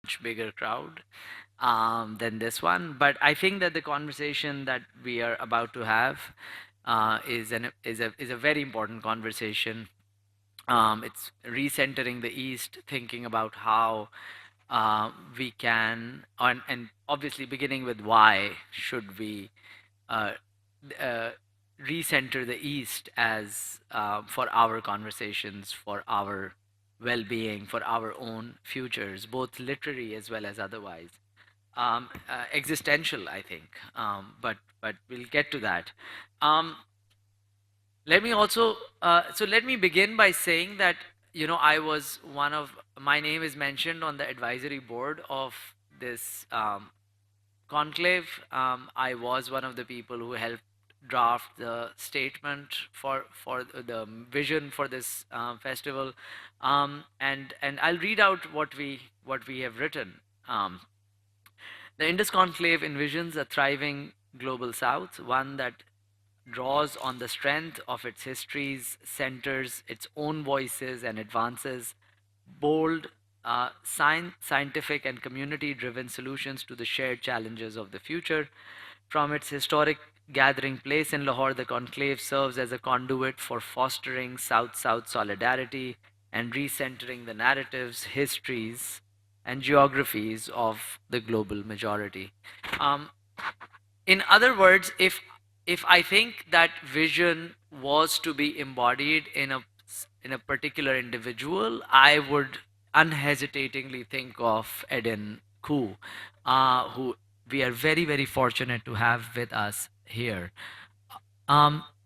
much bigger crowd than this one. But I think that the conversation that we are about to have is a very important conversation. It's recentering the East, thinking about how we can, and obviously beginning with why should we uh, uh, recenter the East as for our conversations, for our well-being, for our own futures, both literary as well as otherwise. Existential, I think, but we'll get to that. Um, let me also let me begin by saying that I was one of my name is mentioned on the advisory board of this conclave. I was one of the people who helped draft the statement for the vision for this festival, and I'll read out what we have written. The Indus Conclave envisions a thriving global South, one that draws on the strength of its histories, centers its own voices, and advances bold, scientific, and community driven solutions to the shared challenges of the future. From its historic gathering place in Lahore, the conclave serves as a conduit for fostering South South solidarity and recentering the narratives, histories, and geographies of the global majority. Um, in other words, if I think that vision was to be embodied in a particular individual, I would unhesitatingly think of Eden Koo, who we are very very fortunate to have with us here.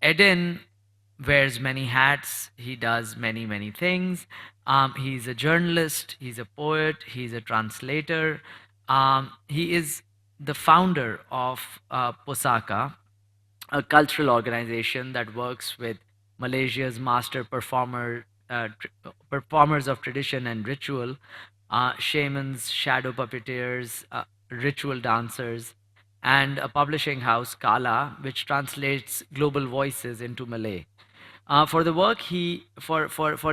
Eden wears many hats. He does many many things. He's a journalist. He's a poet. He's a translator. He is the founder of Posaka, a cultural organization that works with Malaysia's master performers of tradition and ritual, shamans, shadow puppeteers, ritual dancers, and a publishing house, Kala, which translates global voices into Malay. For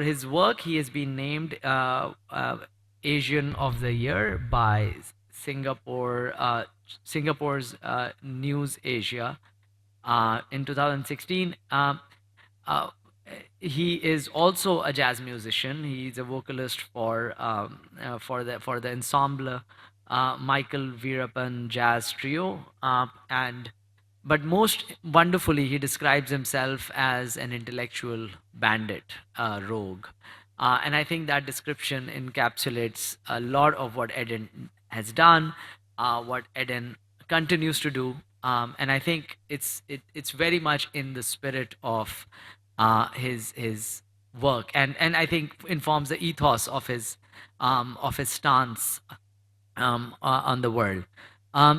his work, he has been named Asian of the Year by Singapore's News Asia in 2016. Uh, he is also a jazz musician. He's a vocalist for the ensemble Michael Veerapan Jazz Trio, and but most wonderfully, he describes himself as an intellectual bandit, rogue. And I think that description encapsulates a lot of what Eden has done, what Eden continues to do. And I think it's very much in the spirit of his work, and I think informs the ethos of his stance on the world.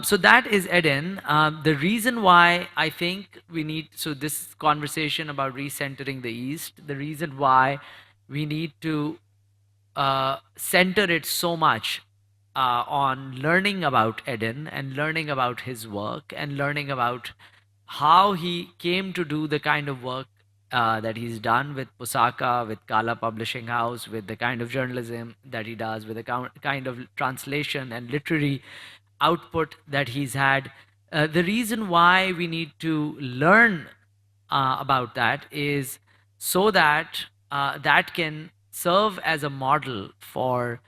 So that is Eden. The reason why I think we need, so this conversation about recentering the East, the reason why we need to center it so much on learning about Eden and learning about his work and learning about how he came to do the kind of work that he's done with Pusaka, with Kala Publishing House, with the kind of journalism that he does, with the kind of translation and literary output that he's had. The reason why we need to learn about that is so that that can serve as a model for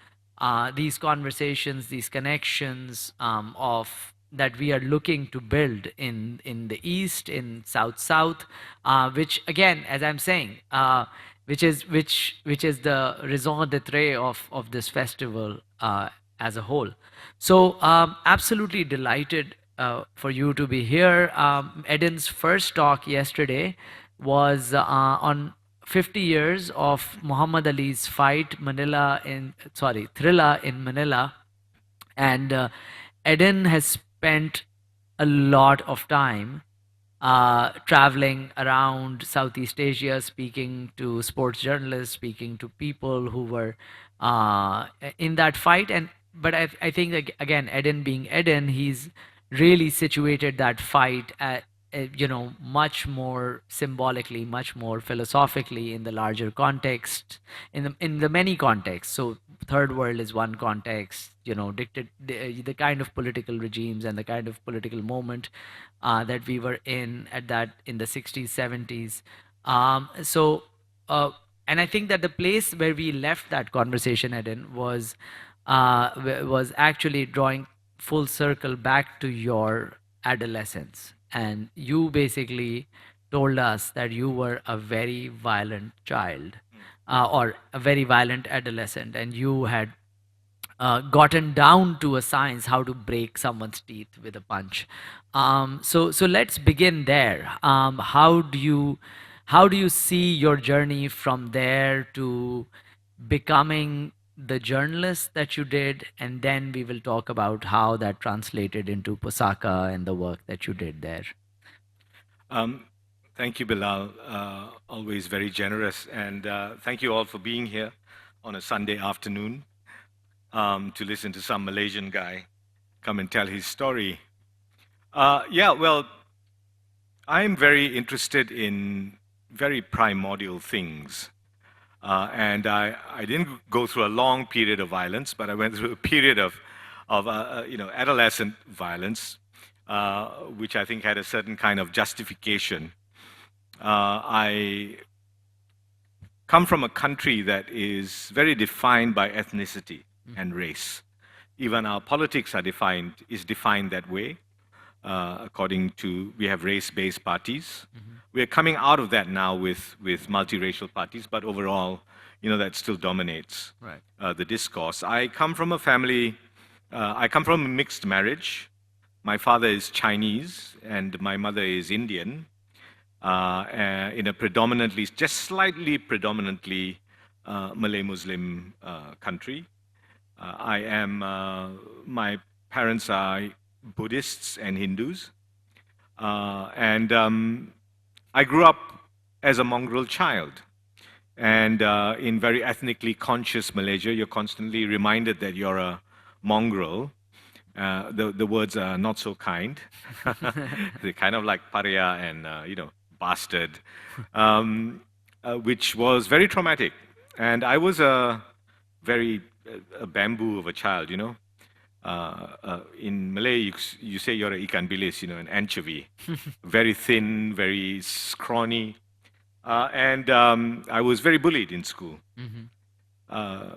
these conversations, these connections of that we are looking to build in the East, in South South, which again, as I'm saying, which is the raison d'être of this festival as a whole. So absolutely delighted for you to be here. Eden's first talk yesterday was on 50 years of Muhammad Ali's fight Thrilla in Manila, and Eden has spent a lot of time traveling around Southeast Asia, speaking to sports journalists, speaking to people who were in that fight. And but I think again, Eden being Eden, he's really situated that fight much more symbolically, much more philosophically in the larger context, in the many contexts. So third world is one context, the kind of political regimes and the kind of political moment that we were in at that in the 60s, 70s. So uh, and I think that the place where we left that conversation, Eden, was actually drawing full circle back to your adolescence. And you basically told us that you were a very violent child, or a very violent adolescent, and you had gotten down to a science how to break someone's teeth with a punch. So let's begin there. How do you see your journey from there to becoming the journalist that you did, and then we will talk about how that translated into Pusaka and the work that you did there. Um, Thank you, Bilal. Always very generous. And thank you all for being here on a Sunday afternoon to listen to some Malaysian guy come and tell his story. Yeah, well, I'm very interested in very primordial things. And I didn't go through a long period of violence, but I went through a period of adolescent violence, which I think had a certain kind of justification. I come from a country that is very defined by ethnicity and race. Even our politics is defined that way. According to, we have race-based parties. We are coming out of that now with multiracial parties, but overall, that still dominates Right. the discourse. I come from a mixed marriage. My father is Chinese and my mother is Indian, in a just slightly predominantly Malay Muslim country. My parents are Buddhists and Hindus. And I grew up as a mongrel child. And in very ethnically conscious Malaysia, you're constantly reminded that you're a mongrel. The words are not so kind. They're kind of like paria and, bastard, which was very traumatic. And I was a bamboo of a child, in Malay, you say you're an ikan bilis, an anchovy, very thin, very scrawny. And I was very bullied in school, uh,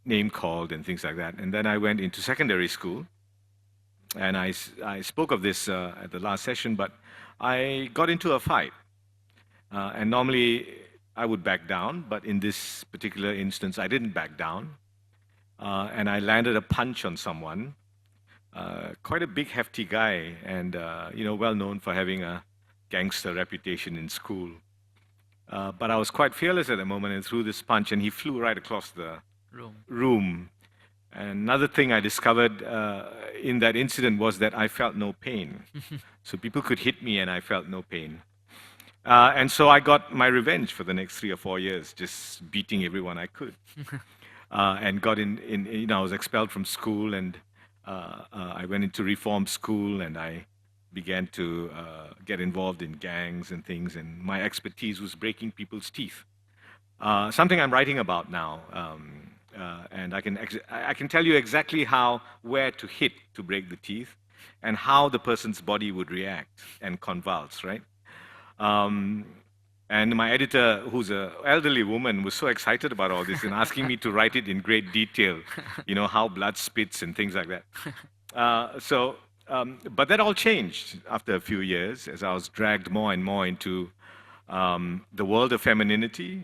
name called and things like that. And then I went into secondary school, and I spoke of this at the last session, but I got into a fight. And normally I would back down, but in this particular instance, I didn't back down. And I landed a punch on someone, quite a big, hefty guy, and well known for having a gangster reputation in school. But I was quite fearless at the moment and threw this punch, and he flew right across the room. And another thing I discovered in that incident was that I felt no pain. So people could hit me, and I felt no pain. And so I got my revenge for the next 3 or 4 years, just beating everyone I could. And got I was expelled from school, and I went into reform school, and I began to get involved in gangs and things, and my expertise was breaking people's teeth. Something I'm writing about now, and I can tell you exactly where to hit to break the teeth, and how the person's body would react and convulse, right? And my editor, who's an elderly woman, was so excited about all this and asking me to write it in great detail, how blood spits and things like that. But that all changed after a few years as I was dragged more and more into the world of femininity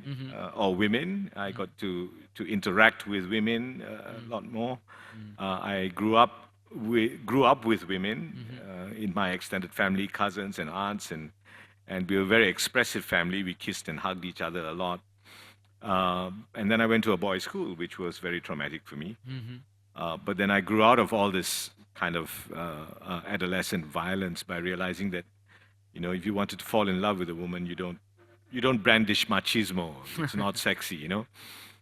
or women. I got to interact with women a lot more. I grew up with women in my extended family, cousins and aunts, and we were a very expressive family. We kissed and hugged each other a lot. And then I went to a boys' school, which was very traumatic for me. But then I grew out of all this kind of adolescent violence by realizing that, if you wanted to fall in love with a woman, you don't brandish machismo. It's not sexy,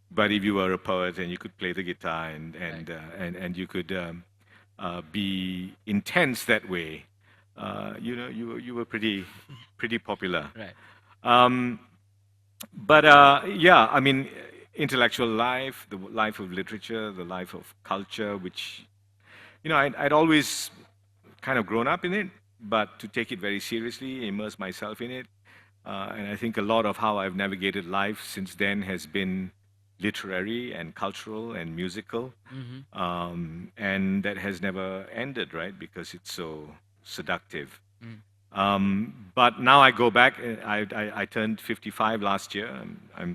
But if you were a poet and you could play the guitar and you could be intense that way, you were pretty popular. Right. Um, but yeah, I mean, intellectual life, the life of literature, the life of culture, which I'd always kind of grown up in it, but to take it very seriously, immerse myself in it. And I think a lot of how I've navigated life since then has been literary and cultural and musical. Mm-hmm. And that has never ended, right? Because it's so seductive. Mm. But now I go back. I turned 55 last year.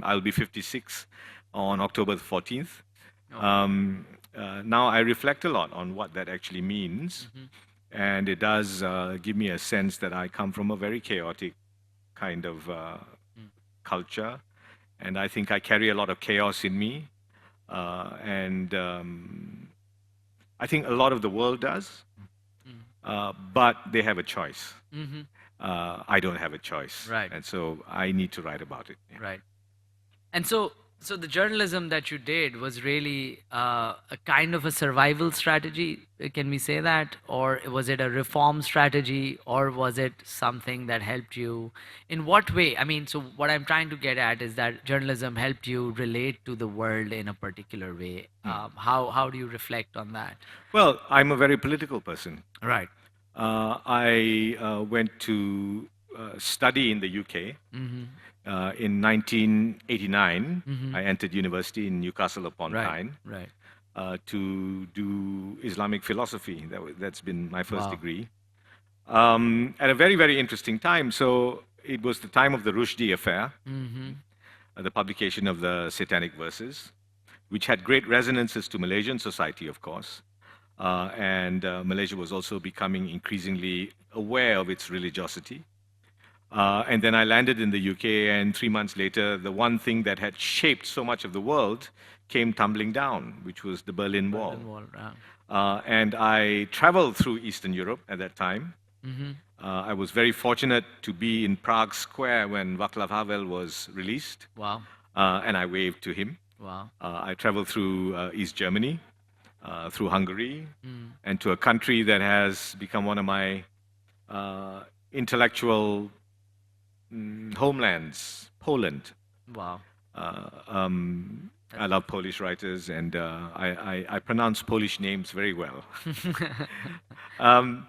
I'll be 56 on October the 14th. Oh. Now I reflect a lot on what that actually means. Mm-hmm. And it does give me a sense that I come from a very chaotic kind of Mm. culture. And I think I carry a lot of chaos in me. And I think a lot of the world does, Mm. but they have a choice. Mm-hmm. I don't have a choice. Right. And so I need to write about it. Yeah. Right. And so the journalism that you did was really a kind of a survival strategy. Can we say that, or was it a reform strategy, or was it something that helped you? In what way? I mean, so what I'm trying to get at is that journalism helped you relate to the world in a particular way. How do you reflect on that? Well, I'm a very political person. Right. I went to study in the UK. Mm-hmm. In 1989, Mm-hmm. I entered university in Newcastle upon Right. Tyne Right. to do Islamic philosophy. That's been my first Wow. degree. At a very, very interesting time. So it was the time of the Rushdie affair, Mm-hmm. the publication of the Satanic Verses, which had great resonances to Malaysian society, of course. And Malaysia was also becoming increasingly aware of its religiosity. And then I landed in the UK, and 3 months later, the one thing that had shaped so much of the world came tumbling down, which was the Berlin Wall. Berlin Wall. Yeah. And I traveled through Eastern Europe at that time. Mm-hmm. I was very fortunate to be in Prague Square when Václav Havel was released, Wow. and I waved to him. Wow. I traveled through East Germany, through Hungary, Mm. and to a country that has become one of my intellectual homelands, Poland. Wow. I love Polish writers, and I pronounce Polish names very well. Um,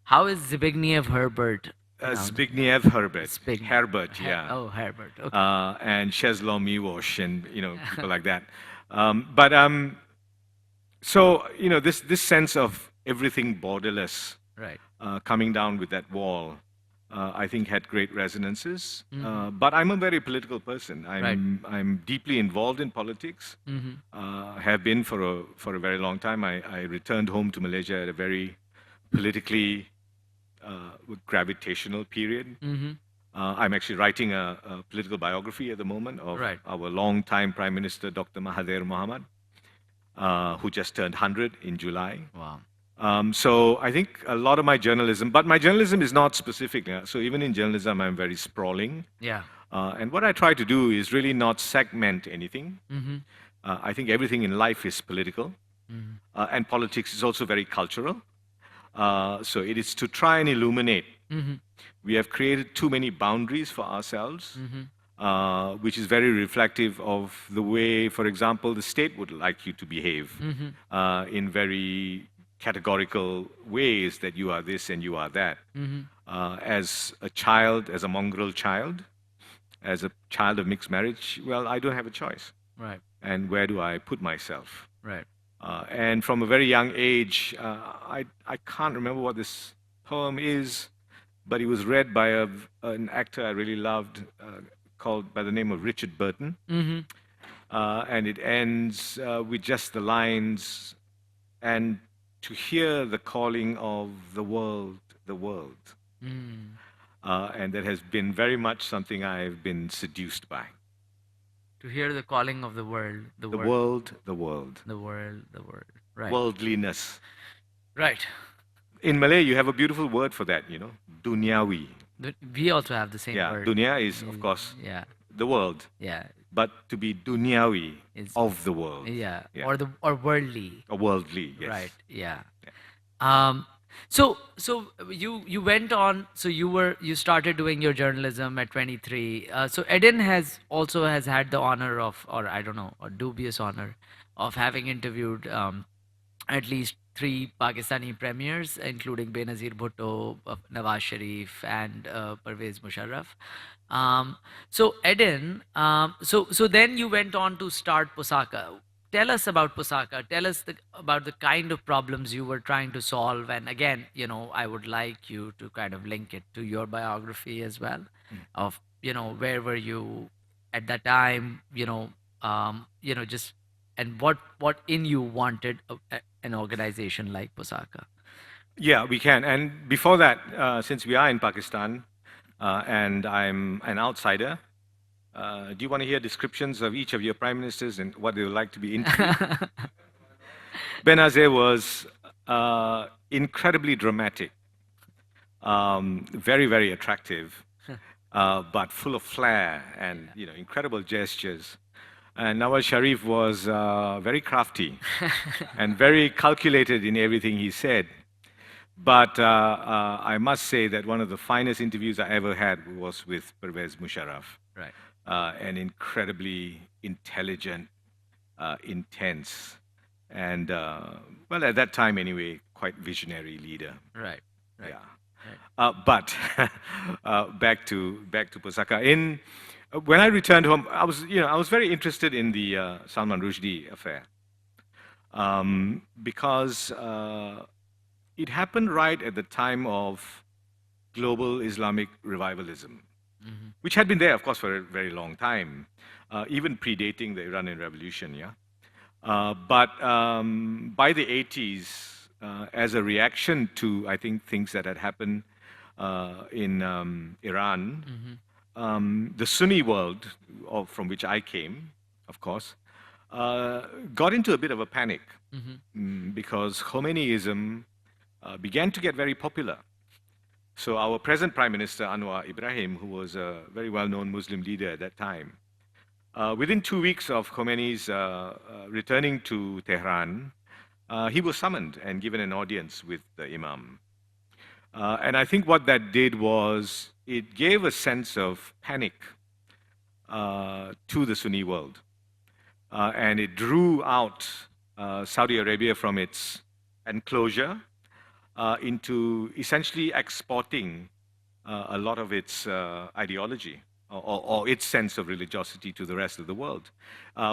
How is Zbigniew Herbert pronounced? Zbigniew Herbert, Zbig- Herbert, yeah, Oh, Herbert. Okay. and Czesław Miłosz, and people like that. But so this sense of everything borderless Right. coming down with that wall, I think had great resonances. Mhm. But I'm a very political person. Right. I'm deeply involved in politics. Mm-hmm. Have been for a very long time. I returned home to Malaysia at a very politically gravitational period. Mm-hmm. I'm actually writing a political biography at the moment of Right. our longtime Prime Minister, Dr. Mahathir Mohamad, who just turned 100 in July. Wow. So I think a lot of my journalism, but my journalism is not specific. So even in journalism, I'm very sprawling. Yeah. And what I try to do is really not segment anything. Mm-hmm. I think everything in life is political, Mm-hmm. and politics is also very cultural. So it is to try and illuminate. Mm-hmm. We have created too many boundaries for ourselves, Mm-hmm. which is very reflective of the way, for example, the state would like you to behave Mm-hmm. in very categorical ways that you are this and you are that. Mm-hmm. As a child, as a mongrel child, as a child of mixed marriage, well, I don't have a choice. Right. And where do I put myself? Right. And from a very young age, I can't remember what this poem is, but it was read by an actor I really loved called by the name of Richard Burton. Mm-hmm. And it ends with just the lines, and to hear the calling of the world, the world. Mm. And that has been very much something I've been seduced by. To hear the calling of the world, The world, the world. the world, the world. Right. Worldliness. Right. In Malay, you have a beautiful word for that, Duniawi. We also have the same Yeah, word. dunya is, of course, Yeah. the world. Yeah. But to be duniawi, Is of the world. yeah. Yeah. Or worldly. Or worldly, yes. Right. Yeah. Yeah. Um, So you went on. So you started doing your journalism at 23. So Eden has had the honor of, or I don't know, or dubious honor of having interviewed at least three Pakistani premiers, including Benazir Bhutto, Nawaz Sharif, and Pervez Musharraf. So Eden, so then you went on to start Pusaka. Tell us about Pusaka. Tell us about the kind of problems you were trying to solve. And again, I would like you to kind of link it to your biography as well, of where were you at that time, just and what in you wanted an organization like Pusaka. Yeah, we can. And before that, since we are in Pakistan and I'm an outsider, do you want to hear descriptions of each of your prime ministers and what they would like to be interviewed? Benazir was incredibly dramatic, very, very attractive, but full of flair and incredible gestures. And Nawaz Sharif was very crafty and very calculated in everything he said. But I must say that one of the finest interviews I ever had was with Pervez Musharraf, Right. an incredibly intelligent, intense, and well, at that time anyway, quite visionary leader. Right. Right. Yeah. Right. But back to Pusaka. When I returned home, I was very interested in the Salman Rushdie affair because it happened right at the time of global Islamic revivalism, which had been there, of course, for a very long time, even predating the Iranian Revolution. Yeah, but by the 80s, as a reaction to, I think, things that had happened in Iran, the Sunni world, from which I came, of course, got into a bit of a panic because Khomeiniism began to get very popular. So our present Prime Minister, Anwar Ibrahim, who was a very well-known Muslim leader at that time, within 2 weeks of Khomeini's returning to Tehran, he was summoned and given an audience with the Imam. And I think what that did was it gave a sense of panic to the Sunni world. And it drew out Saudi Arabia from its enclosure into essentially exporting a lot of its ideology or its sense of religiosity to the rest of the world,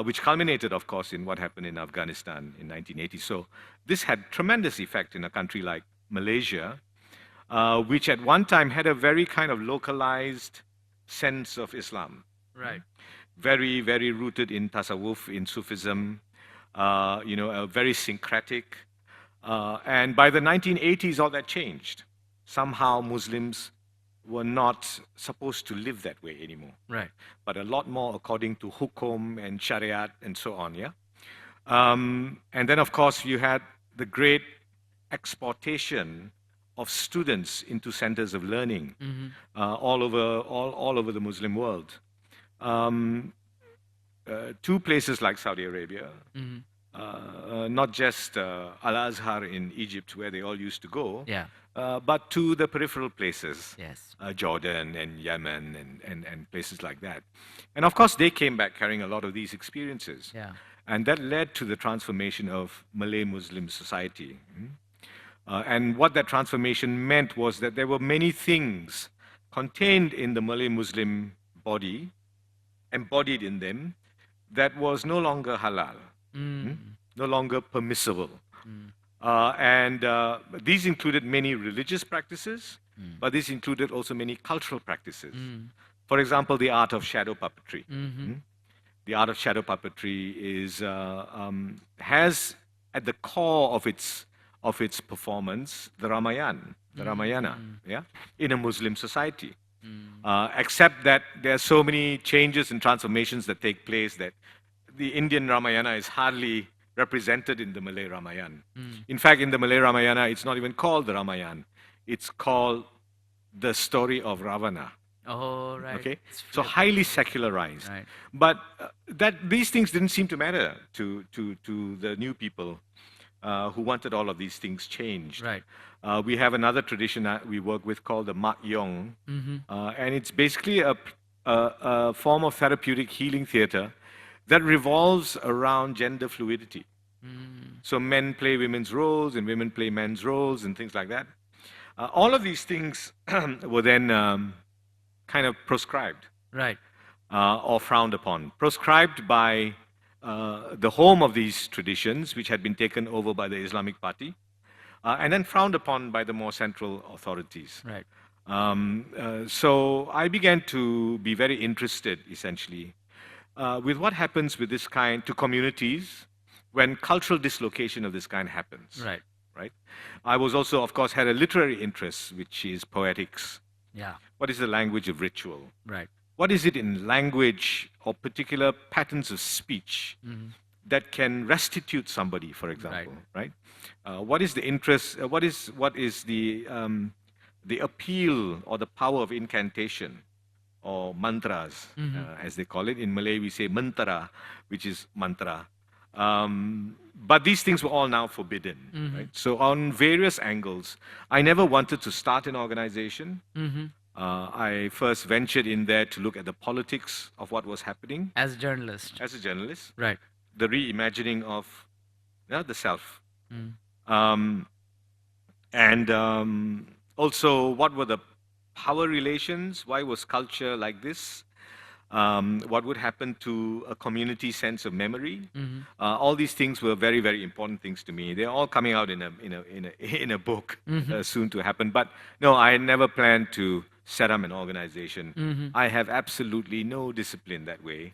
which culminated, of course, in what happened in Afghanistan in 1980. So this had tremendous effect in a country like Malaysia, which at one time had a very kind of localized sense of Islam. Right. Very, very rooted in tasawwuf, in Sufism, very syncretic. And by the 1980s, all that changed. Somehow Muslims were not supposed to live that way anymore, Right. but a lot more according to hukum and shariat and so on, yeah? And then, of course, you had the great exportation of students into centers of learning all over the Muslim world. Two places like Saudi Arabia, not just Al-Azhar in Egypt, where they all used to go, Yeah. but to the peripheral places, Yes. Jordan and Yemen and places like that. And of course, they came back carrying a lot of these experiences. Yeah. And that led to the transformation of Malay Muslim society. And what that transformation meant was that there were many things contained in the Malay Muslim body, embodied in them, that was no longer halal, no longer permissible. And these included many religious practices, but this included also many cultural practices. For example, the art of shadow puppetry. The art of shadow puppetry has at the core of its performance the Ramayana, yeah, in a Muslim society. Except that there are so many changes and transformations that take place that the Indian Ramayana is hardly represented in the Malay Ramayana. In fact, in the Malay Ramayana, it's not even called the Ramayana. It's called the story of Ravana. Oh, right. Okay, It's so flipped. highly secularized. Right. But these things didn't seem to matter to the new people. who wanted all of these things changed. Right. We have another tradition that we work with called the Mak Yong, Mm-hmm. and it's basically a form of therapeutic healing theater that revolves around gender fluidity. Mm. So men play women's roles and women play men's roles and things like that. All of these things were then kind of proscribed Right. or frowned upon. Proscribed by the home of these traditions, which had been taken over by the Islamic Party, and then frowned upon by the more central authorities. Right. So I began to be very interested, essentially, with what happens with this kind to communities when cultural dislocation of this kind happens. Right. Right. I was also, of course, had a literary interest, which is poetics. Yeah. What is the language of ritual? Right. What is it in language or particular patterns of speech Mm-hmm. that can restitute somebody, for example, right? What is the interest? What is the appeal or the power of incantation or mantras, as they call it? In Malay, we say mantara, which is mantra. But these things were all now forbidden, right? So on various angles, I never wanted to start an organization. Mm-hmm. I first ventured in there to look at the politics of what was happening As a journalist. as a journalist, Right. the reimagining of the self. Mm. And also, what were the power relations? Why was culture like this? What would happen to a community sense of memory? Mm-hmm. All these things were very, very important things to me. They're all coming out in a book soon to happen. But no, I had never planned to set up an organization. Mm-hmm. I have absolutely no discipline that way.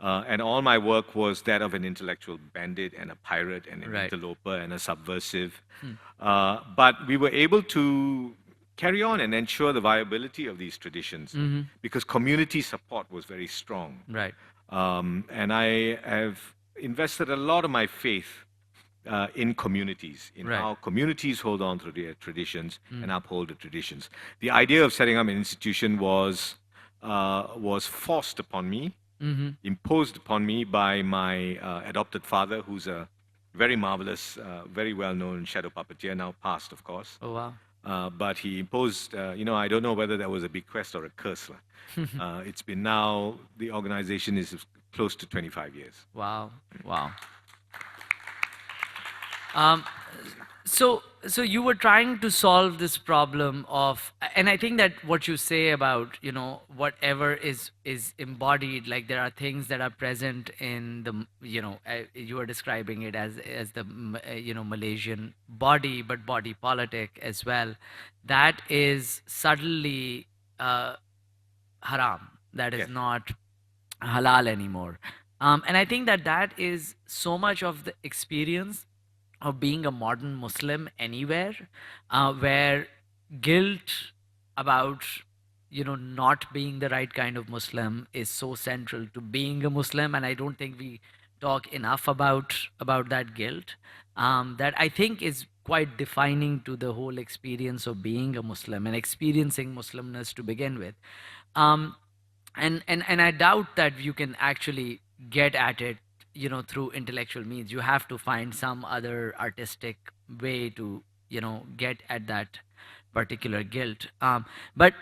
And all my work was that of an intellectual bandit and a pirate and an Right. interloper and a subversive. But we were able to carry on and ensure the viability of these traditions because community support was very strong. Right. And I have invested a lot of my faith in communities, in Right. how communities hold on to their traditions and uphold the traditions. The idea of setting up an institution was forced upon me, imposed upon me by my adopted father, who's a very marvelous, very well-known shadow puppeteer, now passed, of course. Oh wow. But he imposed, I don't know whether that was a bequest or a curse. It's been now, the organization is close to 25 years. Wow. Wow. Um, so you were trying to solve this problem of, and I think that what you say about whatever is embodied, like there are things that are present in the you are describing it as the Malaysian body, but body politic as well. That is suddenly haram. That is Yes. not halal anymore. And I think that is so much of the experience of being a modern Muslim anywhere, where guilt about not being the right kind of Muslim is so central to being a Muslim, and I don't think we talk enough about that guilt. That I think is quite defining to the whole experience of being a Muslim and experiencing Muslimness to begin with. Um, and I doubt that you can actually get at it through intellectual means. You have to find some other artistic way to get at that particular guilt. But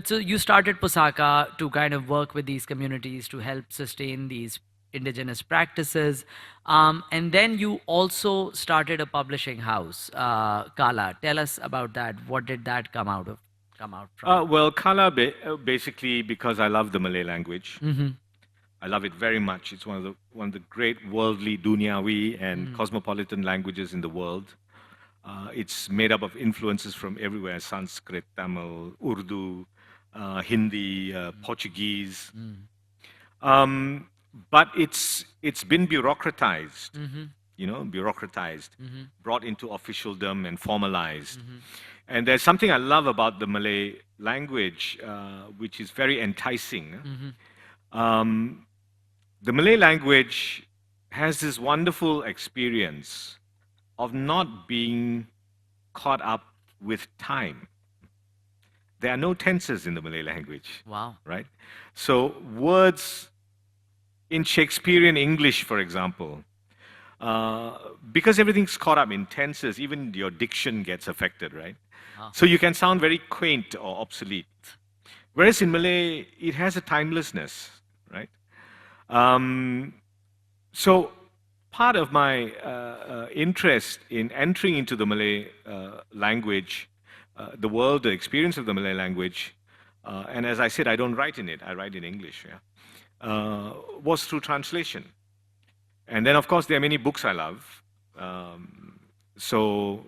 so you started Pusaka to kind of work with these communities to help sustain these indigenous practices, and then you also started a publishing house, Kala. Tell us about that. What did that come out from? Well, Kala, basically, because I love the Malay language. I love it very much. It's one of the great worldly, dunyawi, and cosmopolitan languages in the world. It's made up of influences from everywhere: Sanskrit, Tamil, Urdu, Hindi, Portuguese. But it's been bureaucratized, brought into officialdom and formalized. And there's something I love about the Malay language, which is very enticing. The Malay language has this wonderful experience of not being caught up with time. There are no tenses in the Malay language, Wow. right? So words in Shakespearean English, for example, because everything's caught up in tenses, even your diction gets affected, right? Ah, So you can sound very quaint or obsolete. Whereas in Malay, it has a timelessness, right? Um, so part of my interest in entering into the Malay language, the world, the experience of the Malay language, and as I said, I don't write in it, I write in English, yeah, was through translation. And then, of course, there are many books I love. So,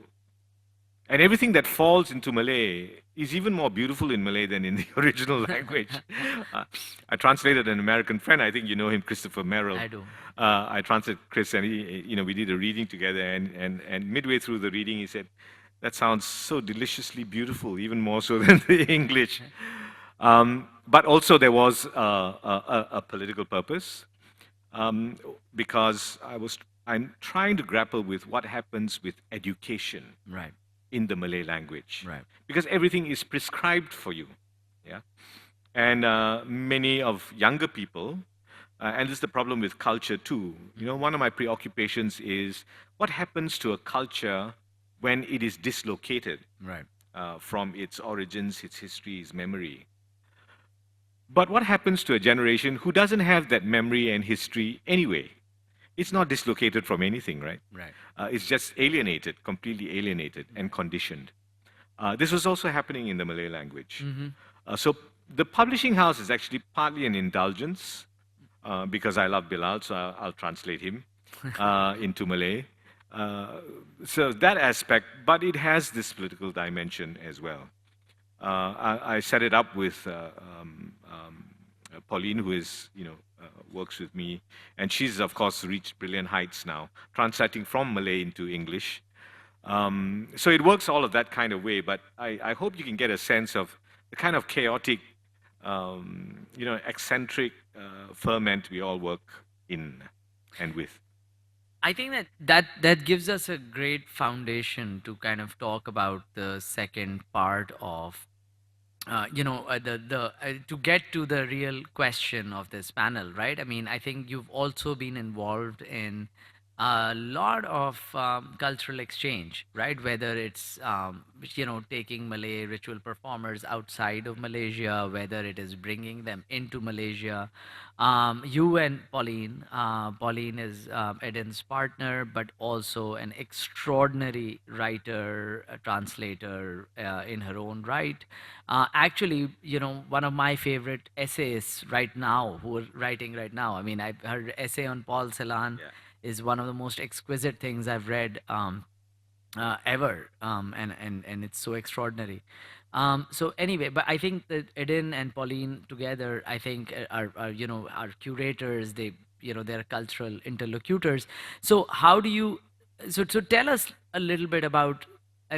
and everything that falls into Malay is even more beautiful in Malay than in the original language. I translated an American friend, I think you know him, Christopher Merrill. I do. I translated Chris, and we did a reading together. And midway through the reading, he said, "That sounds so deliciously beautiful, even more so than the English." But also, there was a political purpose because I'm trying to grapple with what happens with education Right. in the Malay language, Right. because everything is prescribed for you, yeah. And many of younger people, and this is the problem with culture too. One of my preoccupations is what happens to a culture when it is dislocated Right. from its origins, its history, its memory. But what happens to a generation who doesn't have that memory and history anyway? It's not dislocated from anything, right? Right. It's just alienated, completely alienated and conditioned. This was also happening in the Malay language. So the publishing house is actually partly an indulgence because I love Bilal, so I'll translate him into Malay. So that aspect, but it has this political dimension as well. I set it up with Pauline, who is, works with me, and she's of course reached brilliant heights now, translating from Malay into English. So it works all of that kind of way, but I hope you can get a sense of the kind of chaotic, eccentric ferment we all work in and with. I think that gives us a great foundation to kind of talk about the second part of to get to the real question of this panel, right? I mean, I think you've also been involved in a lot of cultural exchange, right? Whether it's taking Malay ritual performers outside of Malaysia, whether it is bringing them into Malaysia. You and Pauline is Eden's partner, but also an extraordinary writer, a translator in her own right. Actually, one of my favorite essayists right now, who are writing right now. I mean, her essay on Paul Celan Yeah. is one of the most exquisite things I've read ever, and it's so extraordinary. So anyway, but I think that Eden and Pauline together, I think, are curators. They're cultural interlocutors. So how do you? So tell us a little bit about.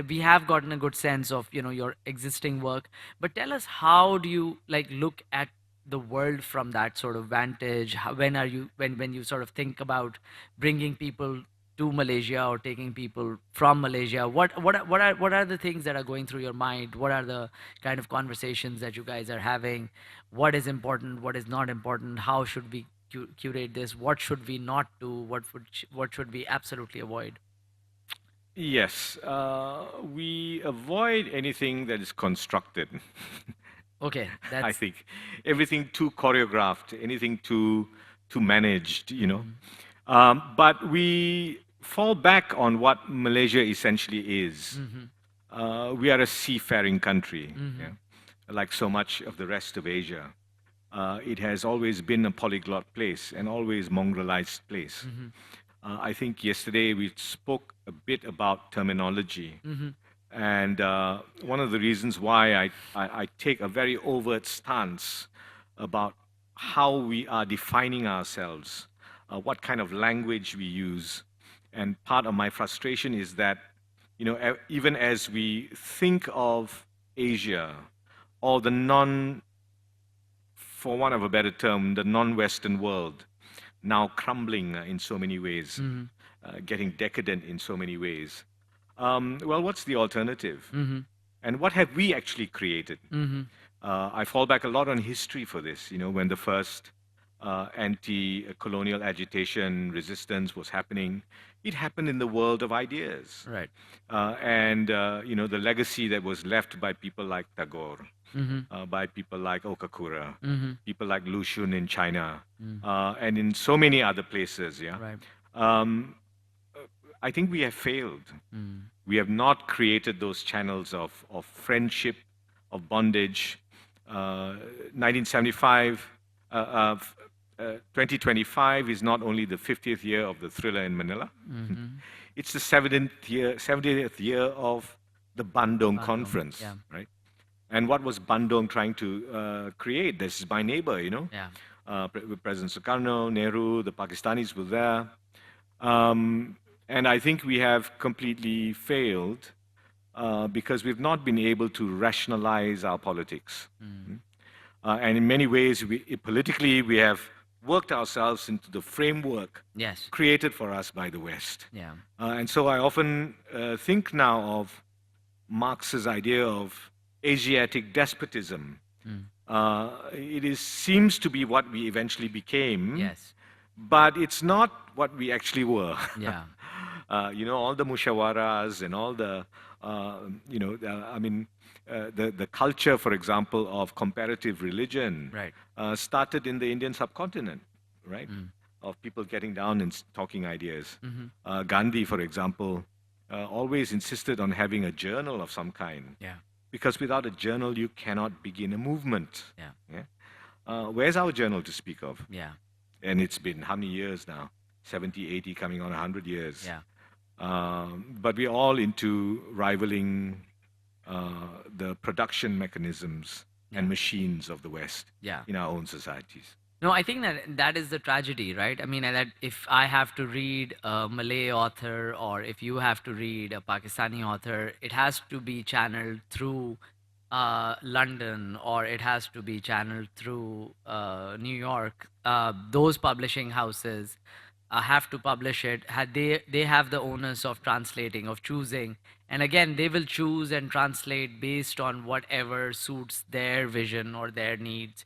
We have gotten a good sense of your existing work, but tell us, how do you like look at the world from that sort of vantage? When are you when you sort of think about bringing people to Malaysia or taking people from Malaysia? What are the things that are going through your mind? What are the kind of conversations that you guys are having? What is important? What is not important? How should we curate this? What should we not do? What should we absolutely avoid? Yes, we avoid anything that is constructed. Okay, I that's think everything too choreographed, anything too managed, But we fall back on what Malaysia essentially is. We are a seafaring country, yeah, like so much of the rest of Asia. It has always been a polyglot place and always mongrelized place. I think yesterday we spoke a bit about terminology. And one of the reasons why I take a very overt stance about how we are defining ourselves, what kind of language we use. And part of my frustration is that, even as we think of Asia or the for want of a better term, the non-Western world, now crumbling in so many ways, getting decadent in so many ways. Well, what's the alternative? And what have we actually created? I fall back a lot on history for this. When the first anti-colonial agitation, resistance was happening. It happened in the world of ideas. Right. The legacy that was left by people like Tagore, Mm-hmm. by people like Okakura, Mm-hmm. people like Lu Xun in China, Mm. and in so many other places, yeah. Right. Um, I think we have failed. Mm. We have not created those channels of friendship, of bondage. 1975, 2025 is not only the 50th year of the Thriller in Manila, Mm-hmm. it's the 70th year of the Bandung Bandung. Conference, Yeah. right? And what was Bandung trying to create? This is my neighbor, Yeah. with President Sukarno, Nehru, the Pakistanis were there. And I think we have completely failed because we've not been able to rationalize our politics. Mm. And in many ways, politically, we have worked ourselves into the framework Yes. created for us by the West. Yeah. And so I often think now of Marx's idea of Asiatic despotism. Mm. Seems to be what we eventually became, Yes. but it's not what we actually were. Yeah. All the mushawaras and all the, the culture, for example, of comparative religion Right. started in the Indian subcontinent, right? Mm. Of people getting down and talking ideas. Mm-hmm. Gandhi, for example, always insisted on having a journal of some kind. Yeah. Because without a journal, you cannot begin a movement. Yeah. Yeah? Where's our journal to speak of? Yeah. And it's been how many years now? 70, 80, coming on 100 years. Yeah. But we're all into rivaling the production mechanisms and machines of the West Yeah. in our own societies. No, I think that is the tragedy, right? I mean, that if I have to read a Malay author or if you have to read a Pakistani author, it has to be channeled through London or it has to be channeled through New York. Those publishing houses have to publish it. They have the onus of translating, of choosing, and again, they will choose and translate based on whatever suits their vision or their needs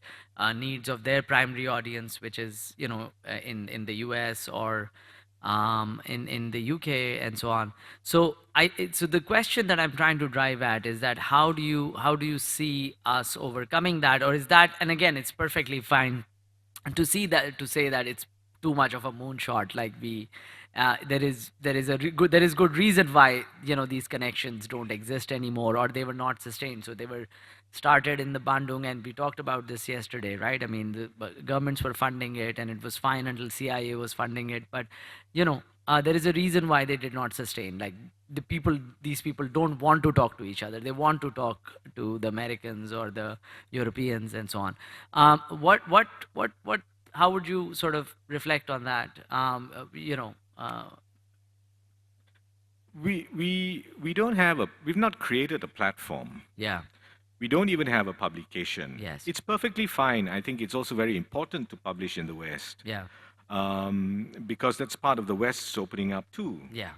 of their primary audience, which is in the US or in the UK and so on. So the question that I'm trying to drive at is that how do you see us overcoming that, or is that, and again, it's perfectly fine to say that it's too much of a moonshot, like there is good reason why these connections don't exist anymore, or they were not sustained. So they were started in the Bandung, and we talked about this yesterday, right? I mean, the governments were funding it, and it was fine until CIA was funding it. But there is a reason why they did not sustain. Like these people don't want to talk to each other. They want to talk to the Americans or the Europeans and so on. What how would you sort of reflect on that? We've not created a platform. Yeah. We don't even have a publication. Yes. It's perfectly fine. I think it's also very important to publish in the West. Yeah. Because that's part of the West's opening up too. Yeah.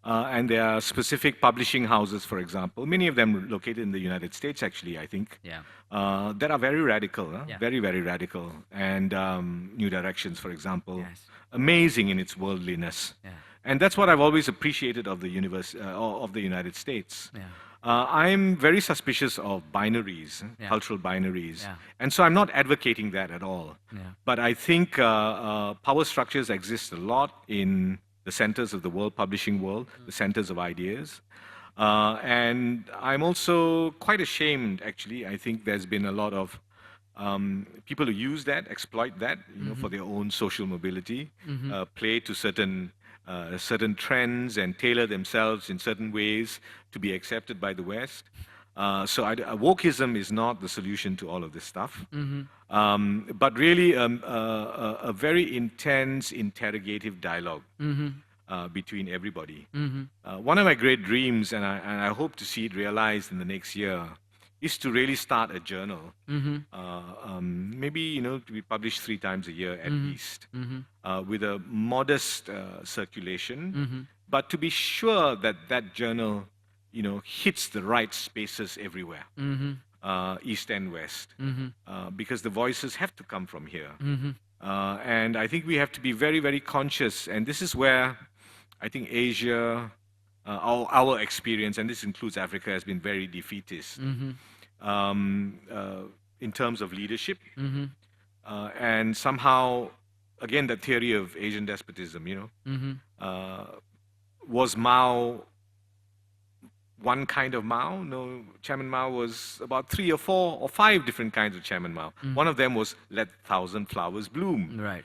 And there are specific publishing houses, for example, many of them located in the United States, actually, I think, Yeah. that are very radical, Yeah. very, very radical. And New Directions, for example, Yes. amazing in its worldliness. Yeah. And that's what I've always appreciated of the of the United States. Yeah. I'm very suspicious of binaries, Yeah. cultural binaries. Yeah. And so I'm not advocating that at all. Yeah. But I think power structures exist a lot in the centers of the world publishing world, the centers of ideas. And I'm also quite ashamed, actually. I think there's been a lot of people who use that, exploit that, for their own social mobility, play to certain trends and tailor themselves in certain ways to be accepted by the West. Wokeism is not the solution to all of this stuff, but really a very intense interrogative dialogue between everybody. One of my great dreams, and I hope to see it realized in the next year, is to really start a journal. Maybe to be published 3 times a year at least, with a modest circulation, but to be sure that that journal hits the right spaces everywhere, East and West, because the voices have to come from here. And I think we have to be very, very conscious. And this is where I think Asia, our experience, and this includes Africa, has been very defeatist um, uh, in terms of leadership. And somehow, again, that theory of Asian despotism, uh, was Mao one kind of Mao? No, Chairman Mao was about 3 or 4 or 5 different kinds of Chairman Mao. One of them was let thousand flowers bloom. Right.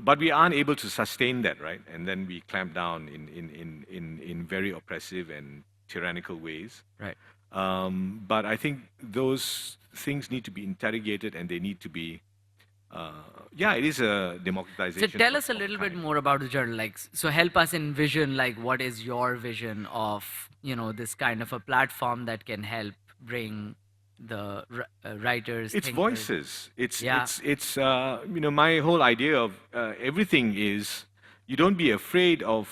But we aren't able to sustain that, right? And then we clamp down in very oppressive and tyrannical ways. Right. But I think those things need to be interrogated and they need to be, yeah, it is a So democratization. tell of- us a of little bit kind. more about the journal. Like, so help us envision, like, what is your vision of, this kind of a platform that can help bring the writers, It's thinkers. voices. Yeah. My whole idea of everything is you don't be afraid of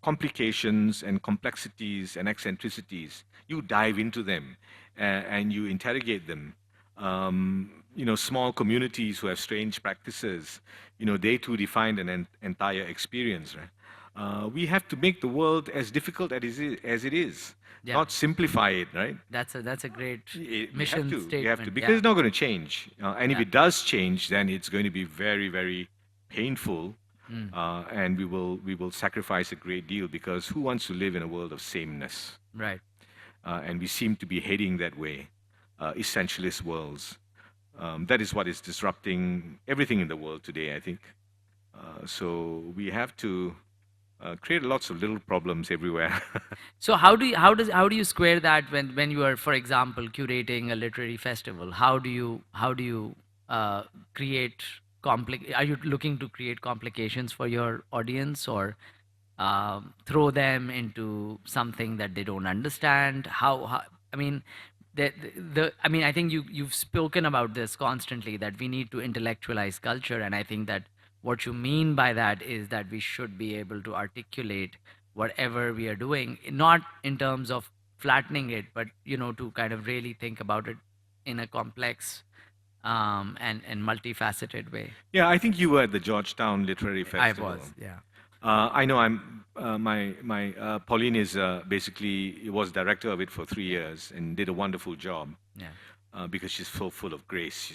complications and complexities and eccentricities. You dive into them and you interrogate them. Small communities who have strange practices, they too define an entire experience. Right? We have to make the world as difficult as it is, Yeah. not simplify it, right? That's a great We mission have to. statement. We have to because Yeah. it's not going to change. And if Yeah. it does change, then it's going to be very, very painful, Mm. and we will sacrifice a great deal because who wants to live in a world of sameness? Right. And we seem to be heading that way, essentialist worlds. That is what is disrupting everything in the world today, I think. So we have to create lots of little problems everywhere. So how do you square that when you are, for example, curating a literary festival? How do you create Are you looking to create complications for your audience, or throw them into something that they don't understand? How I mean, I mean, I think you've spoken about this constantly, that we need to intellectualize culture, and I think that what you mean by that is that we should be able to articulate whatever we are doing, not in terms of flattening it, but to kind of really think about it in a complex and multifaceted way. Yeah, I think you were at the Georgetown Literary I Festival. was, yeah. I know my Pauline is basically was director of it for 3 years and did a wonderful job Yeah. because she's full of grace.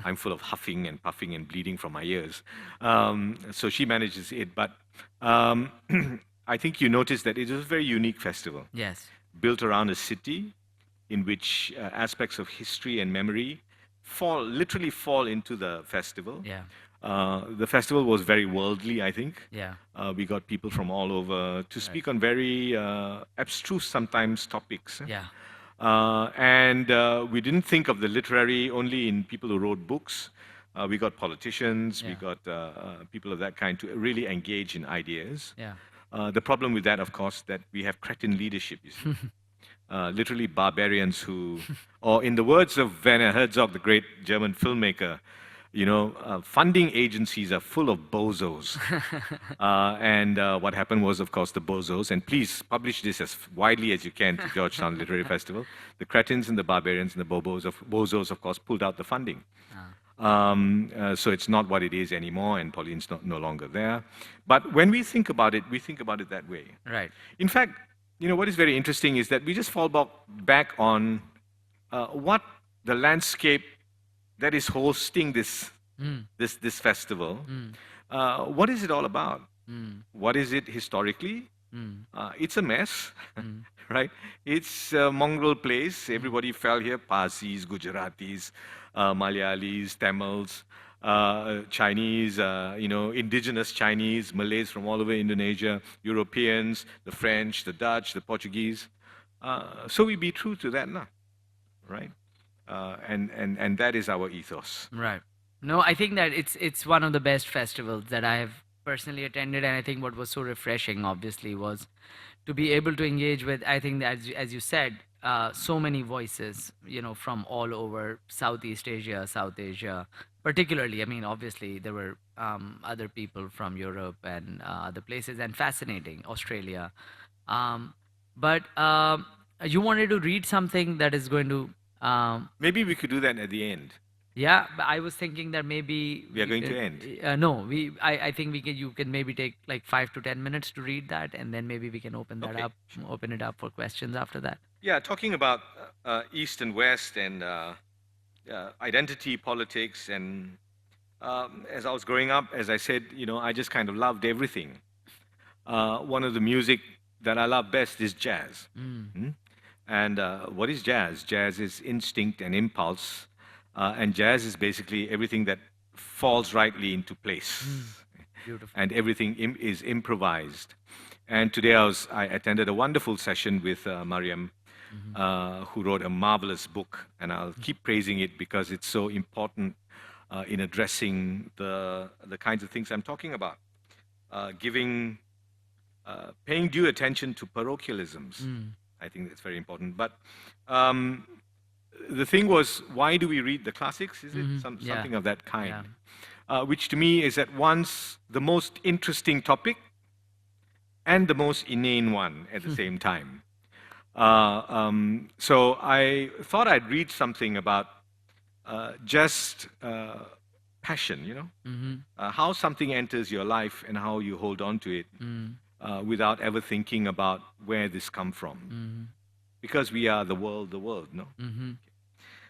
I'm full of huffing and puffing and bleeding from my ears. So she manages it, but um, I think you noticed that it was a very unique festival Yes. built around a city in which aspects of history and memory literally fall into the festival. Yeah. The festival was very worldly, I think. Yeah. We got people from all over to speak on very abstruse sometimes topics. Yeah. And we didn't think of the literary only in people who wrote books. We got politicians, we Yeah. got people of that kind to really engage in ideas. Yeah. The problem with that, of course, that we have cretin leadership. You see. Literally barbarians who, or in the words of Werner Herzog, the great German filmmaker, funding agencies are full of bozos. And what happened was, of course, the bozos, and please publish this as widely as you can to Georgetown Literary Festival. The cretins and the barbarians and the bozos, of course, pulled out the funding. So it's not what it is anymore, and Pauline's no longer there. But when we think about it that way. Right. In fact, what is very interesting is that we just fall back on what the landscape that is hosting this festival. What is it all about? What is it historically? It's a mess, right? It's a mongrel place. Everybody fell here: Parsis, Gujaratis, Malayalis, Tamils, Chinese, indigenous Chinese, Malays from all over Indonesia, Europeans, the French, the Dutch, the Portuguese. So we be true to that now, right? And that is our ethos. Right. No, I think that it's one of the best festivals that I have personally attended, and I think what was so refreshing, obviously, was to be able to engage with. I think that as you said, so many voices, from all over Southeast Asia, South Asia, particularly. I mean, obviously, there were other people from Europe and other places, and fascinating Australia. Um, but you wanted to read something that is going to. Maybe we could do that at the end. Yeah, but I was thinking that maybe We are we going to could. end. No, I think we can. You can maybe take like 5 to 10 minutes to read that, and then maybe we can open that Okay. up, open it up for questions after that. Yeah, talking about East and West and identity politics, and as I was growing up, as I said, I just kind of loved everything. One of the music that I love best is jazz. Mm, Hmm? And what is jazz? Jazz is instinct and impulse, and jazz is basically everything that falls rightly into mm, place, beautiful. and everything is improvised. And today I attended a wonderful session with Mariam, Hmm. who wrote a marvelous book, and I'll keep praising it because it's so important in addressing the kinds of things I'm talking about. Giving, paying due attention to parochialisms. Mm, I think that's very important. But um, the thing was, why do we read the classics? Is it hmm. Yeah, something of that yeah. kind? Which to me is at once the most interesting topic and the most inane one at the same time. So I thought I'd read something about just passion, Hmm. how something enters your life and how you hold on to it Mm, without ever thinking about where this come from. hmm. Because we are the world, no? Hmm.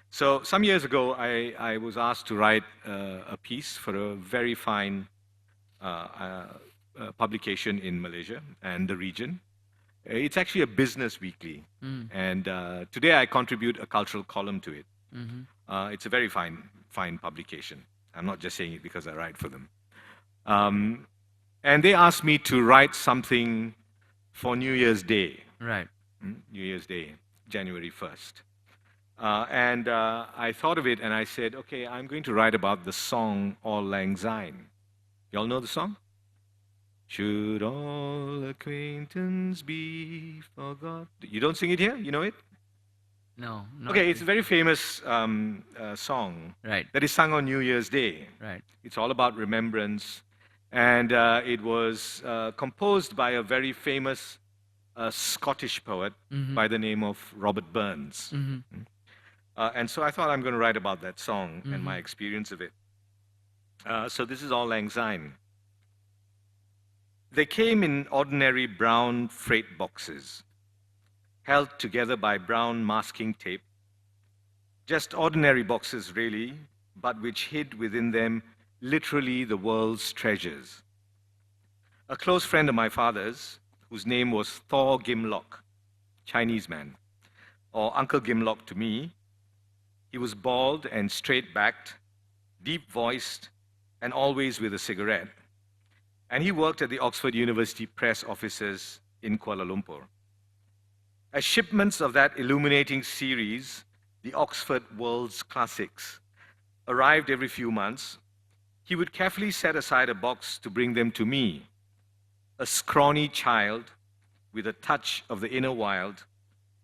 So some years ago, I was asked to write a piece for a very fine publication in Malaysia and the region. It's actually a business weekly. Mm, And today I contribute a cultural column to it. hmm. It's a very fine publication. I'm not just saying it because I write for them. Um, and they asked me to write something for New Year's Day, Right. New Year's Day, January 1st. And I thought of it and I said, okay, I'm going to write about the song Auld Lang Syne. Y'all know the song? Should all acquaintance be forgot? You don't sing it here? You know it? No, not Okay, it's a really. very famous song Right. that is sung on New Year's Day. Right. It's all about remembrance. And it was composed by a very famous Scottish poet Hmm. by the name of Robert Burns. Hmm. And so I thought I'm going to write about that song and Hmm. my experience of it. So this is Auld Lang Syne. They came in ordinary brown freight boxes, held together by brown masking tape. Just ordinary boxes, really, but which hid within them literally the world's treasures. A close friend of my father's, whose name was Thor Gimlock, Chinese man, or Uncle Gimlock to me, he was bald and straight backed, deep voiced, and always with a cigarette. And he worked at the Oxford University press offices in Kuala Lumpur. As shipments of that illuminating series, the Oxford World's Classics, arrived every few months, he would carefully set aside a box to bring them to me, a scrawny child with a touch of the inner wild,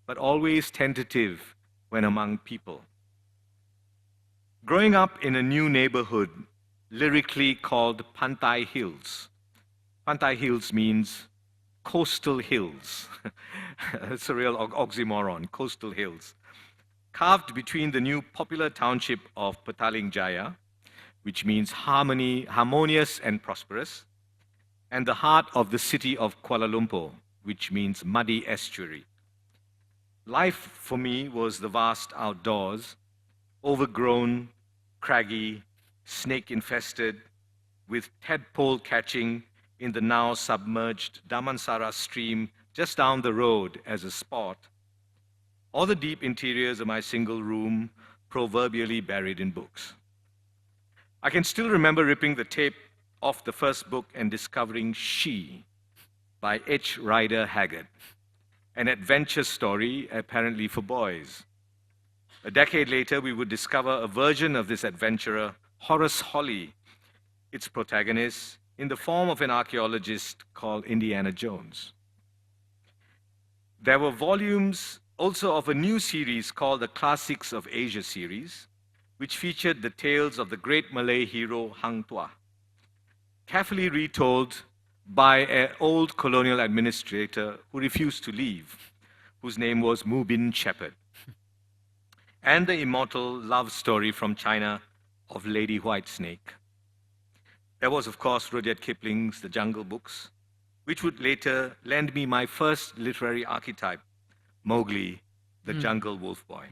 but always tentative when among people. Growing up in a new neighborhood, lyrically called Pantai Hills. Pantai Hills means coastal hills. It's a real oxymoron, coastal hills. Carved between the new popular township of Petaling Jaya, which means harmonious and prosperous, and the heart of the city of Kuala Lumpur, which means muddy estuary. Life for me was the vast outdoors, overgrown, craggy, snake infested, with tadpole catching in the now submerged Damansara stream just down the road as a spot, or the deep interiors of my single room proverbially buried in books. I can still remember ripping the tape off the first book and discovering She by H. Rider Haggard, an adventure story apparently for boys. A decade later, we would discover a version of this adventurer, Horace Holly, its protagonist, in the form of an archaeologist called Indiana Jones. There were volumes also of a new series called the Classics of Asia series, which featured the tales of the great Malay hero Hang Tuah, carefully retold by an old colonial administrator who refused to leave, whose name was Mu Bin Shepherd, and the immortal love story from China of Lady Whitesnake. There was, of course, Rudyard Kipling's The Jungle Books, which would later lend me my first literary archetype, Mowgli, the jungle wolf boy.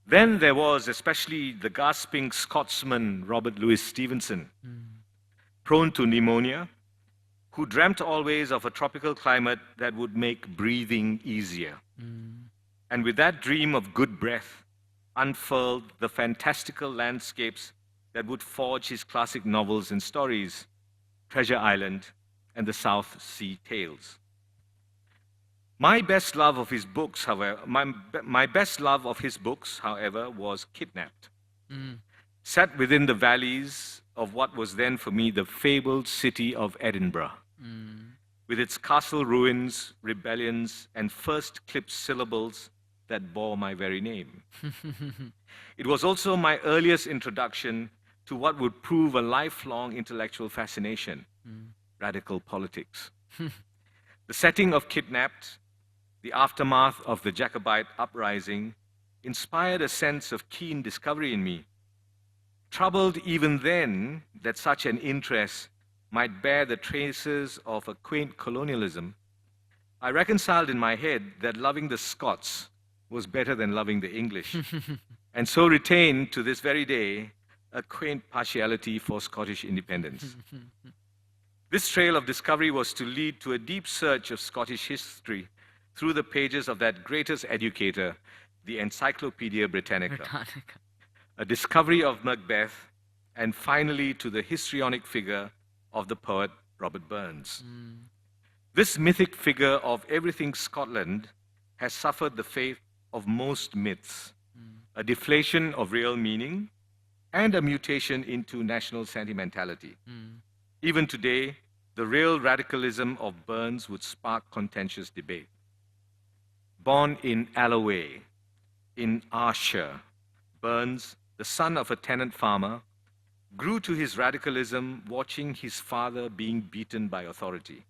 Then there was especially the gasping Scotsman Robert Louis Stevenson, prone to pneumonia, who dreamt always of a tropical climate that would make breathing easier. And with that dream of good breath, unfurled the fantastical landscapes that would forge his classic novels and stories, Treasure Island and the South Sea Tales. My best love of his books, however, was Kidnapped. Set within the valleys of what was then for me the fabled city of Edinburgh, with its castle ruins, rebellions, and first clipped syllables that bore my very name. It was also my earliest introduction to what would prove a lifelong intellectual fascination, radical politics. The setting of Kidnapped, the aftermath of the Jacobite uprising, inspired a sense of keen discovery in me. Troubled even then that such an interest might bear the traces of a quaint colonialism, I reconciled in my head that loving the Scots was better than loving the English, and so retained to this very day a quaint partiality for Scottish independence. This trail of discovery was to lead to a deep search of Scottish history through the pages of that greatest educator, the Encyclopedia Britannica, a discovery of Macbeth, and finally to the histrionic figure of the poet Robert Burns. This mythic figure of everything Scotland has suffered the fate of most myths, a deflation of real meaning and a mutation into national sentimentality. Even today, the real radicalism of Burns would spark contentious debate. Born in Alloway, in Ayrshire, Burns, the son of a tenant farmer, grew to his radicalism watching his father being beaten by authority.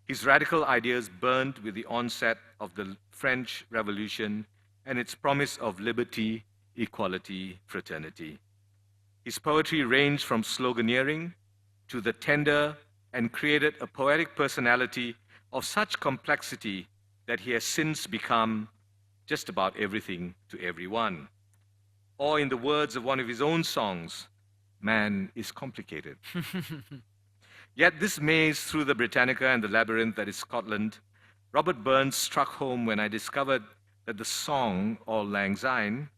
His radical ideas burned with the onset of the French Revolution and its promise of liberty, equality, fraternity. His poetry ranged from sloganeering to the tender and created a poetic personality of such complexity that he has since become just about everything to everyone. Or in the words of one of his own songs, man is complicated. Yet this maze through the Britannica and the labyrinth that is Scotland, Robert Burns struck home when I discovered that the song, Auld Lang Syne,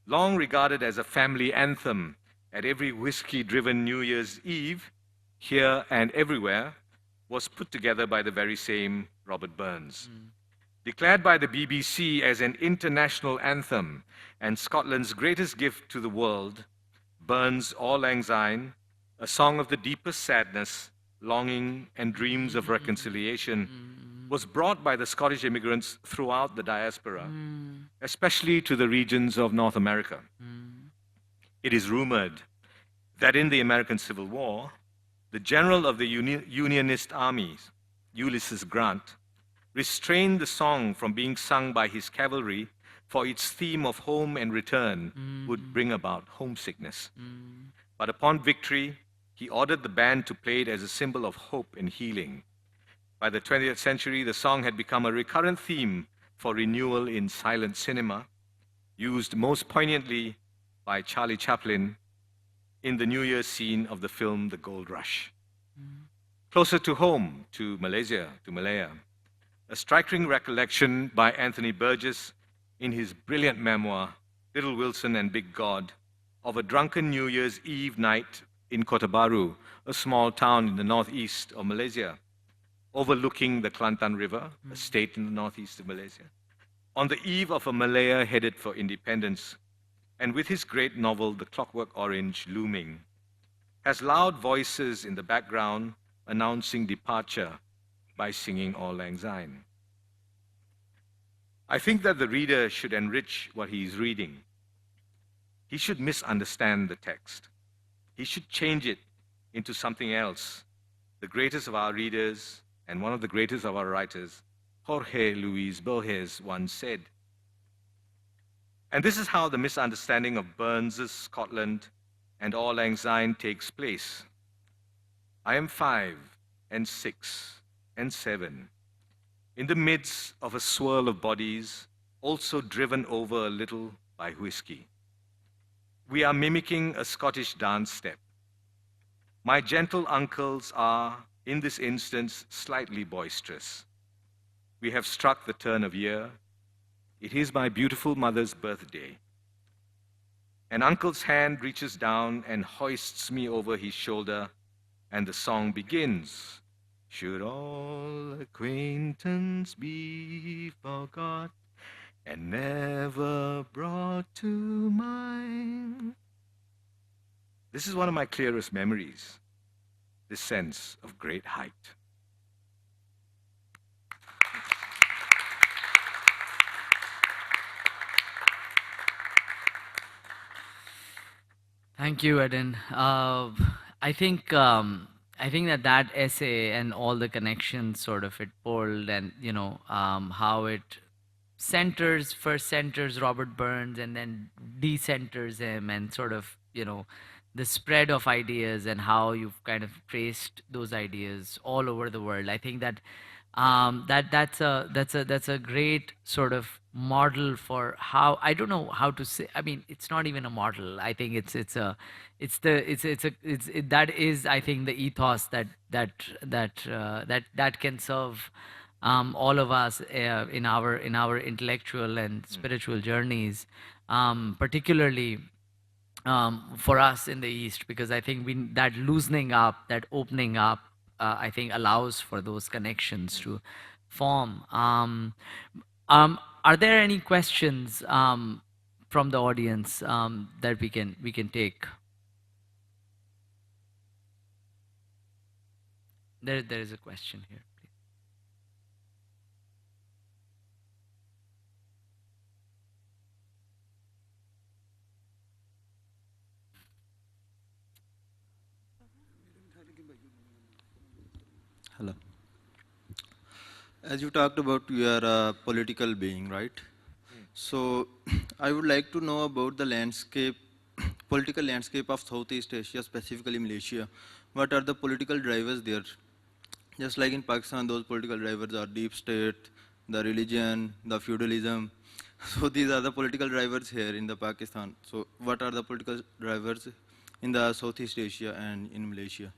long regarded as a family anthem at every whiskey-driven New Year's Eve, here and everywhere, was put together by the very same Robert Burns. Declared by the BBC as an international anthem and Scotland's greatest gift to the world, Burns' Auld Lang Syne, a song of the deepest sadness, longing, and dreams of reconciliation, was brought by the Scottish immigrants throughout the diaspora, especially to the regions of North America. It is rumored that in the American Civil War, the general of the Unionist armies, Ulysses Grant, restrained the song from being sung by his cavalry, for its theme of home and return would bring about homesickness. But upon victory, he ordered the band to play it as a symbol of hope and healing. By the 20th century, the song had become a recurrent theme for renewal in silent cinema, used most poignantly by Charlie Chaplin in the New Year's scene of the film The Gold Rush. Closer to home, to Malaya, a striking recollection by Anthony Burgess in his brilliant memoir, Little Wilson and Big God, of a drunken New Year's Eve night in Kota Baru, a small town in the northeast of Malaysia, overlooking the Kelantan River, a state in the northeast of Malaysia, on the eve of a Malaya headed for independence, and with his great novel, The Clockwork Orange, looming, has loud voices in the background announcing departure by singing Auld Lang Syne. I think that the reader should enrich what he is reading. He should misunderstand the text. He should change it into something else. The greatest of our readers and one of the greatest of our writers, Jorge Luis Borges, once said, And this is how the misunderstanding of Burns's Scotland and Auld Lang Syne takes place. I am 5 and 6 and 7, in the midst of a swirl of bodies, also driven over a little by whiskey. We are mimicking a Scottish dance step. My gentle uncles are, in this instance, slightly boisterous. We have struck the turn of year. It is my beautiful mother's birthday. An uncle's hand reaches down and hoists me over his shoulder, and the song begins. Should all acquaintance be forgot and never brought to mind? This is one of my clearest memories, this sense of great height. Thank you, Eden. I think that that essay and all the connections sort of it pulled, and how it first centers Robert Burns and then decenters him, and sort of the spread of ideas and how you've kind of traced those ideas all over the world. I think that that's a great sort of model for how, I don't know how to say, I mean, it's not even a model. I think that is, I think, the ethos that can serve all of us in our intellectual and spiritual journeys, particularly for us in the East, because I think that loosening up, that opening up, I think allows for those connections to form. Are there any questions from the audience that we can take? There is a question here. Hello. As you talked about, you are a political being, right? So, I would like to know about the landscape, political landscape of Southeast Asia, specifically Malaysia. What are the political drivers there? Just like in Pakistan, those political drivers are deep state, the religion, the feudalism. So these are the political drivers here in the Pakistan. So what are the political drivers in the Southeast Asia and in Malaysia?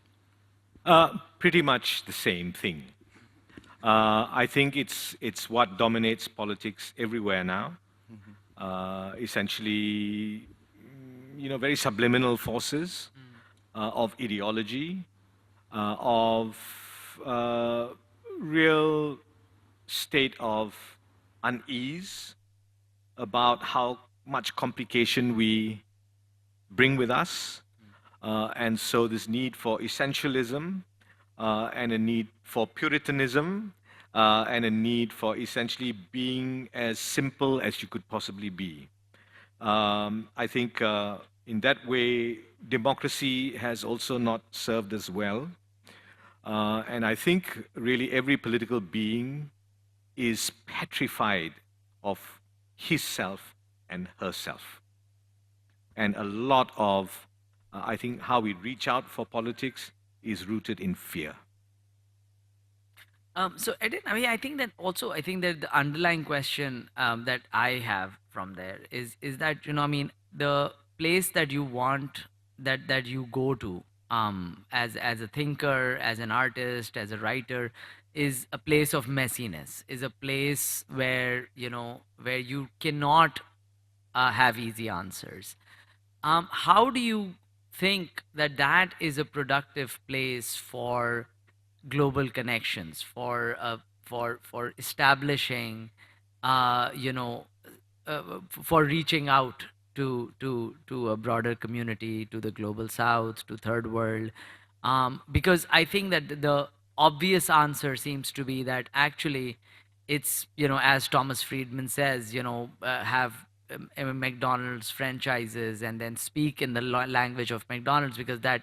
Pretty much the same thing. I think it's what dominates politics everywhere now. Essentially, very subliminal forces of ideology, of real state of unease about how much complication we bring with us. And so this need for essentialism and a need for puritanism and a need for essentially being as simple as you could possibly be. I think in that way, democracy has also not served us well. And I think really every political being is petrified of his self and herself. And a lot of, I think, how we reach out for politics is rooted in fear. So Edith, I mean, I think that also, I think that the underlying question that I have from there is that, I mean, the place that you want, that you go to as a thinker, as an artist, as a writer, is a place of messiness, is a place where where you cannot have easy answers. How do you think that that is a productive place for global connections, for establishing, you know, for reaching out to a broader community, to the global south, to third world? Because I think that the obvious answer seems to be that actually it's, as Thomas Friedman says, have McDonald's franchises and then speak in the language of McDonald's, because that,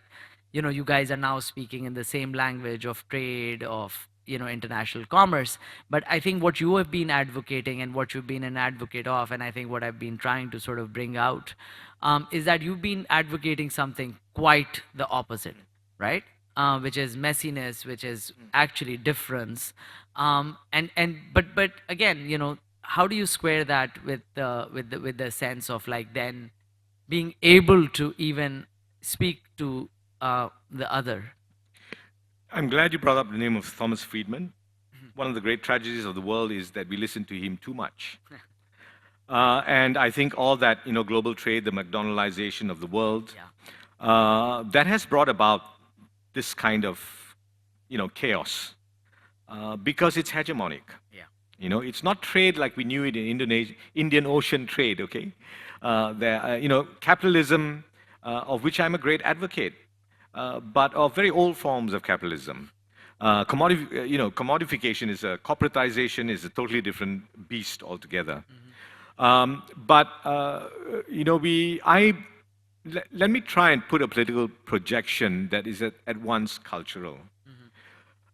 you guys are now speaking in the same language of trade, of international commerce. But I think what you have been advocating and what you've been an advocate of, and I think what I've been trying to sort of bring out, is that you've been advocating something quite the opposite, right? Which is messiness, which is actually difference. But again, how do you square that with the sense of like then being able to even speak to the other? I'm glad you brought up the name of Thomas Friedman. One of the great tragedies of the world is that we listen to him too much. And I think all that, global trade, the McDonaldization of the world, that has brought about this kind of, chaos because it's hegemonic. It's not trade like we knew it in Indian Ocean trade, okay? Capitalism, of which I'm a great advocate, but of very old forms of capitalism. Commodification is corporatization is a totally different beast altogether. Let me try and put a political projection that is at once cultural.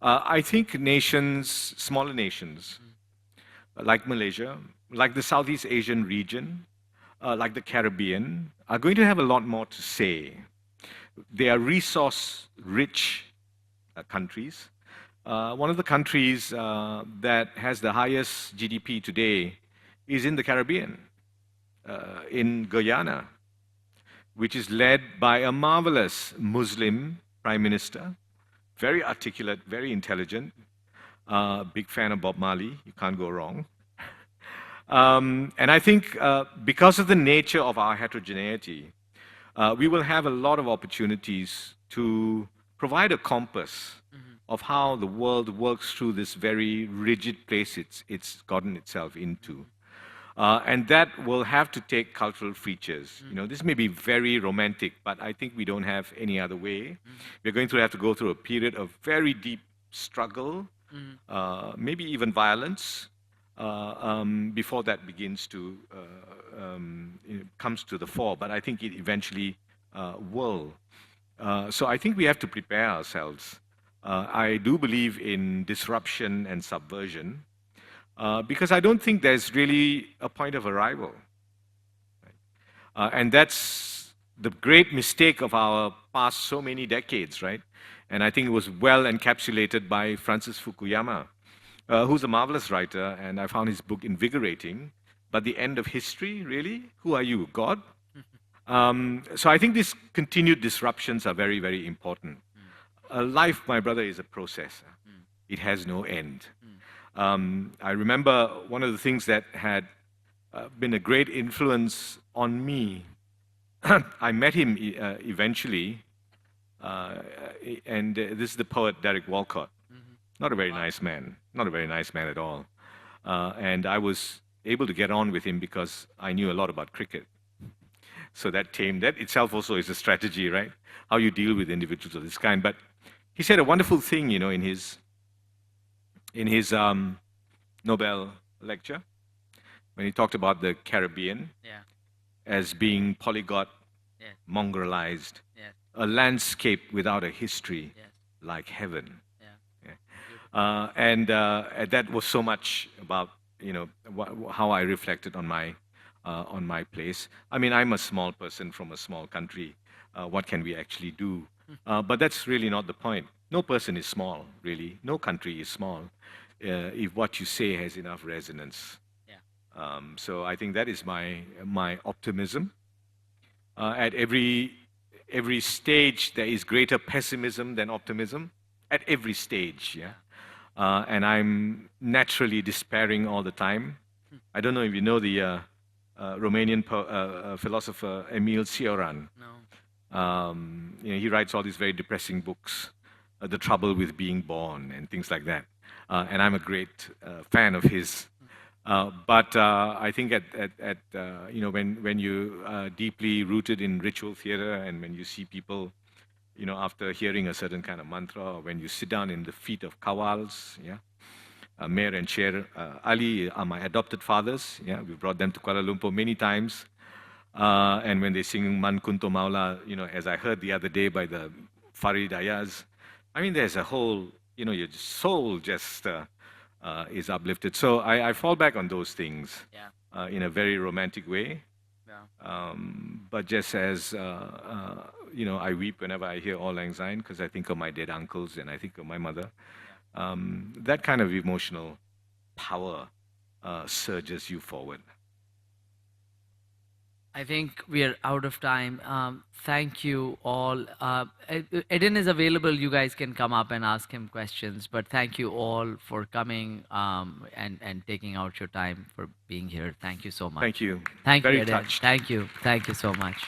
I think nations, smaller nations, like Malaysia, like the Southeast Asian region, like the Caribbean, are going to have a lot more to say. They are resource-rich countries. One of the countries that has the highest GDP today is in the Caribbean, in Guyana, which is led by a marvelous Muslim prime minister, very articulate, very intelligent, big fan of Bob Marley, you can't go wrong. And I think because of the nature of our heterogeneity, we will have a lot of opportunities to provide a compass of how the world works through this very rigid place it's gotten itself into. And that will have to take cultural features. This may be very romantic, but I think we don't have any other way. We're going to have to go through a period of very deep struggle, maybe even violence, before that begins to comes to the fore. But I think it eventually will. So I think we have to prepare ourselves. I do believe in disruption and subversion. Because I don't think there's really a point of arrival. And that's the great mistake of our past so many decades, right? And I think it was well encapsulated by Francis Fukuyama, who's a marvelous writer, and I found his book invigorating. But the end of history, really? Who are you, God? So I think these continued disruptions are very, very important. Life, my brother, is a process. It has no end. I remember one of the things that had been a great influence on me. I met him eventually, and this is the poet Derek Walcott. Not a very nice man, not a very nice man at all. And I was able to get on with him because I knew a lot about cricket. So that itself also is a strategy, right? How you deal with individuals of this kind. But he said a wonderful thing, in his Nobel lecture, when he talked about the Caribbean as being polyglot, mongrelized, a landscape without a history, like heaven. And that was so much about how I reflected on my place. I mean, I'm a small person from a small country. What can we actually do? But that's really not the point. No person is small, really. No country is small if what you say has enough resonance. So I think that is my optimism. At every stage, there is greater pessimism than optimism. At every stage, and I'm naturally despairing all the time. I don't know if you know the Romanian philosopher Emil Cioran. No. He writes all these very depressing books, The Trouble with Being Born and things like that. And I'm a great fan of his. But I think when you are deeply rooted in ritual theater, and when you see people, after hearing a certain kind of mantra, or when you sit down in the feet of kawals, Mayor and Chair Ali are my adopted fathers. We brought them to Kuala Lumpur many times. And when they sing Man Kunto Maula, as I heard the other day by the Farid Ayaz, I mean, there's a whole, your soul just is uplifted. So I fall back on those things in a very romantic way. But just as I weep whenever I hear Auld Lang Syne because I think of my dead uncles and I think of my mother. That kind of emotional power surges you forward. I think we are out of time. Thank you all. Eden is available. You guys can come up and ask him questions. But thank you all for coming and taking out your time for being here. Thank you so much. Thank you. Thank you, Very Eden. touched. Thank you. Thank you so much.